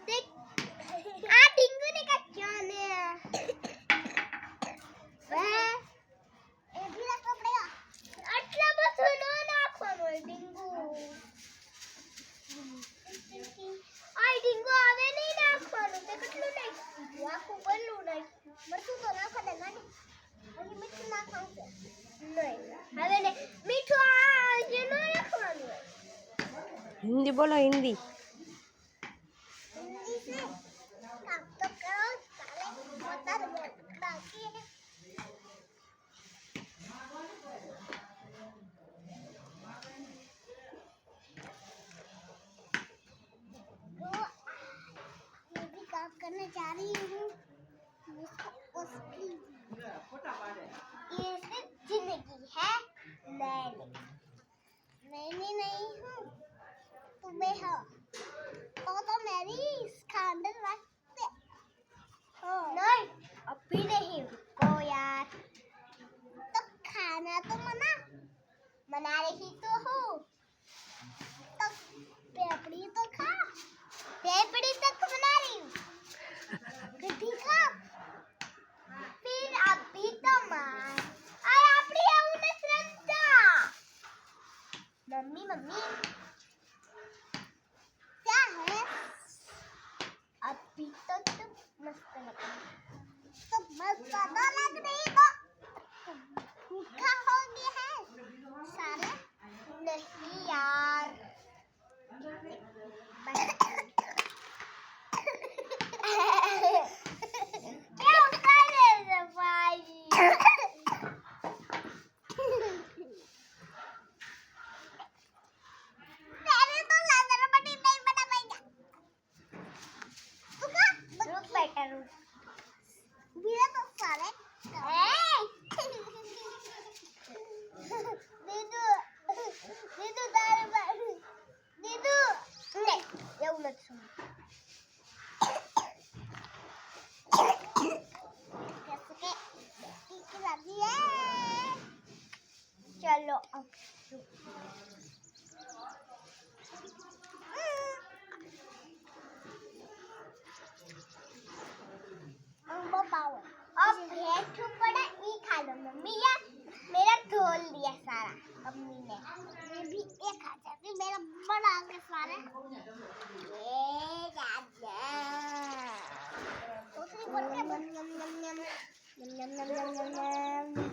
देख आ टिंगू ने का क्या ने એ ભીલા કપડા આટલા બધું ન નાખવાનું ટિંગુ આ ટિંગુ આવે નહીં નાખવાનું તે કેટલું નાખ્યું આખું બલ્લું નાખ્યું મરચું તો નાખો દે ગાડી હજી મીઠું નાખવાનું છે નહીં હવે ને મીઠું આ જે ન નાખવાનું हिंदी बोलो हिंदी हिंदी से काम तो करो साले बता दे बाकी है ये भी काम करने जा रही हूँ उसकी ये सिर्फ जिंदगी है मैंने नहीं हूँ तुम्हें हो तो मेरी स्कैंडल रखते नहीं अभी नहीं रुको यार तो खाना तो मना रही तो हूँ तो पेपड़ी तो खा पेपड़ी तक बना रही हूँ गड्डी खा फिर अभी तो मार अरे अपनी है उन्हें श्रद्धा मम्मी मम्मी क्या है अभी तो तुम मस्त लग रही तो मस्त पता लग रही तो भूखा हो गया है सारे नहीं यार क्यों कर रहे भाई तेरे तो लादर बड़ी नहीं बना पाएगा रुक बेटा रुक मेरा तो सारे दीदू दारू दीदू नहीं ये उलट सुन कैसे के लगी है चलो अब अब भेंट पड़ा ये खा लो मम्मी यार मेरा धोल दिया सारा मम्मी ने मैं भी एक खा जाती मेरा बड़ा के सारे ये राजा दूसरी बोल के नम नम नम नम नम नम नम नम नम नम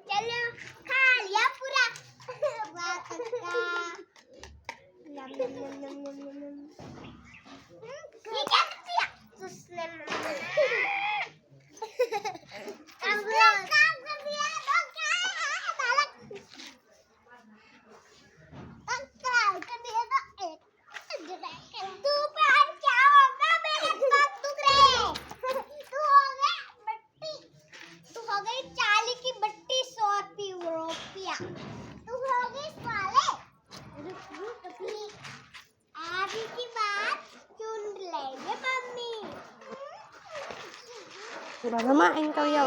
चलो खा लिया पूरा वाह कक्का ये क्या कर दिया उसने काम कर दिया तो क्या बालक कर दिया तो एक तू पर क्या होगा मेरे हाथ दुख रहे तू हो गया बट्टी तू हो गई 40 की बट्टी 100 रुपया तू हो गई साले रुक भी आधी की बात चुन लेंगे mummy Sudah lama engkau ya.